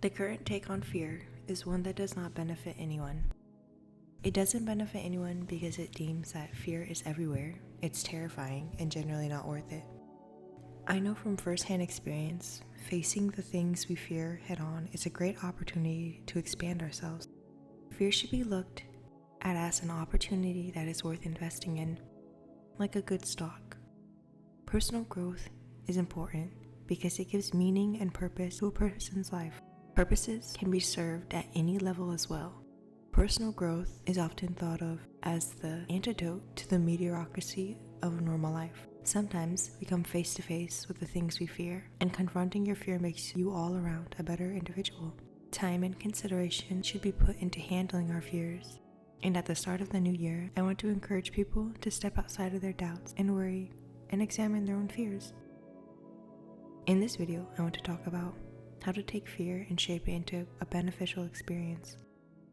The current take on fear is one that does not benefit anyone. It doesn't benefit anyone because it deems that fear is everywhere, it's terrifying, and generally not worth it. I know from firsthand experience, facing the things we fear head on is a great opportunity to expand ourselves. Fear should be looked at as an opportunity that is worth investing in, like a good stock. Personal growth is important because it gives meaning and purpose to a person's life. Purposes can be served at any level as well. Personal growth is often thought of as the antidote to the mediocrity of a normal life. Sometimes we come face to face with the things we fear, and confronting your fear makes you all around a better individual. Time and consideration should be put into handling our fears. And at the start of the new year, I want to encourage people to step outside of their doubts and worry and examine their own fears. In this video, I want to talk about how to take fear and shape it into a beneficial experience.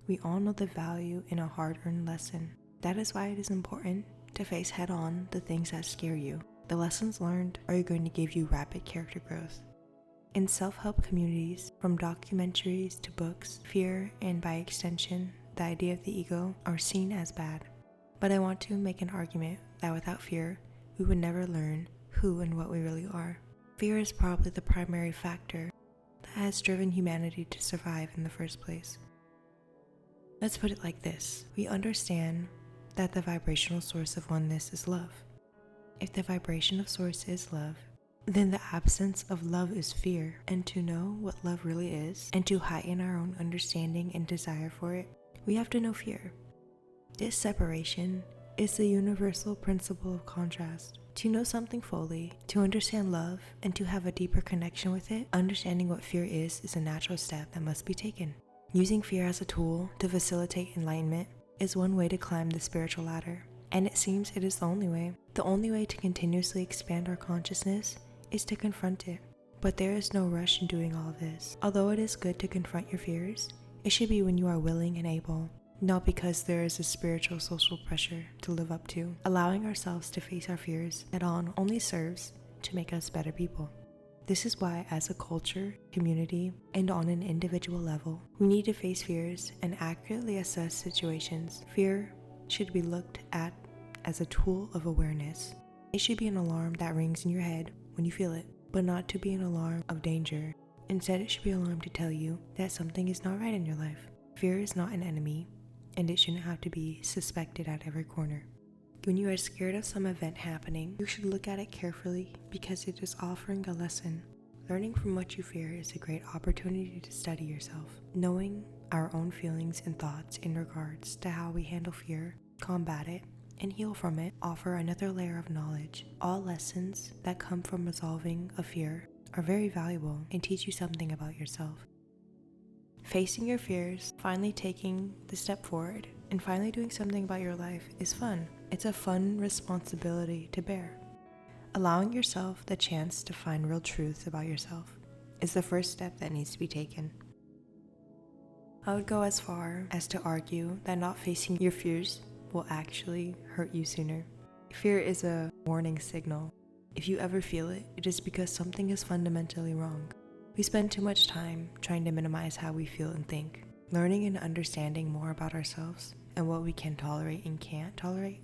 We all know the value in a hard-earned lesson. That is why it is important to face head-on the things that scare you. The lessons learned are going to give you rapid character growth. In self-help communities, from documentaries to books, fear and by extension, the idea of the ego are seen as bad. But I want to make an argument that without fear, we would never learn who and what we really are. Fear is probably the primary factor that has driven humanity to survive in the first place. Let's put it like this. We understand that the vibrational source of oneness is love. If the vibration of source is love, then the absence of love is fear. And to know what love really is, and to heighten our own understanding and desire for it, we have to know fear. This separation is the universal principle of contrast. To know something fully, to understand love, and to have a deeper connection with it, understanding what fear is a natural step that must be taken. Using fear as a tool to facilitate enlightenment is one way to climb the spiritual ladder, and it seems it is the only way. The only way to continuously expand our consciousness is to confront it. But there is no rush in doing all of this. Although it is good to confront your fears, it should be when you are willing and able, not because there is a spiritual social pressure to live up to. Allowing ourselves to face our fears head-on only serves to make us better people. This is why, as a culture, community, and on an individual level, we need to face fears and accurately assess situations. Fear should be looked at as a tool of awareness. It should be an alarm that rings in your head when you feel it, but not to be an alarm of danger. Instead, it should be an alarm to tell you that something is not right in your life. Fear is not an enemy, and it shouldn't have to be suspected at every corner. When you are scared of some event happening, you should look at it carefully because it is offering a lesson. Learning from what you fear is a great opportunity to study yourself. Knowing our own feelings and thoughts in regards to how we handle fear, combat it, and heal from it offer another layer of knowledge. All lessons that come from resolving a fear are very valuable and teach you something about yourself. Facing your fears, finally taking the step forward, and finally doing something about your life is fun. It's a fun responsibility to bear. Allowing yourself the chance to find real truth about yourself is the first step that needs to be taken. I would go as far as to argue that not facing your fears will actually hurt you sooner. Fear is a warning signal. If you ever feel it, it is because something is fundamentally wrong. We spend too much time trying to minimize how we feel and think. Learning and understanding more about ourselves and what we can tolerate and can't tolerate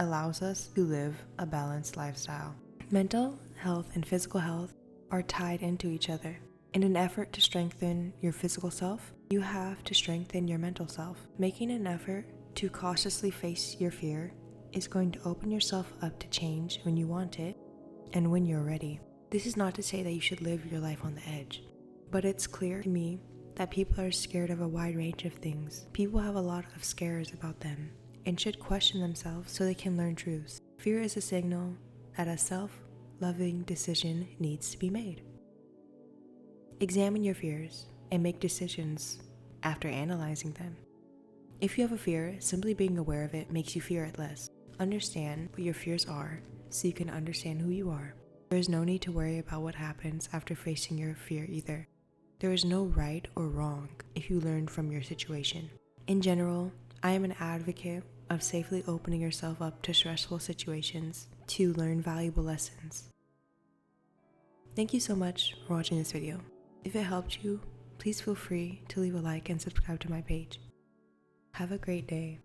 allows us to live a balanced lifestyle. Mental health and physical health are tied into each other. In an effort to strengthen your physical self, you have to strengthen your mental self. Making an effort to cautiously face your fear is going to open yourself up to change when you want it and when you're ready. This is not to say that you should live your life on the edge, but it's clear to me that people are scared of a wide range of things. People have a lot of scares about them and should question themselves so they can learn truths. Fear is a signal that a self-loving decision needs to be made. Examine your fears and make decisions after analyzing them. If you have a fear, simply being aware of it makes you fear it less. Understand what your fears are so you can understand who you are. There is no need to worry about what happens after facing your fear either. There is no right or wrong if you learn from your situation. In general, I am an advocate of safely opening yourself up to stressful situations to learn valuable lessons. Thank you so much for watching this video. If it helped you, please feel free to leave a like and subscribe to my page. Have a great day.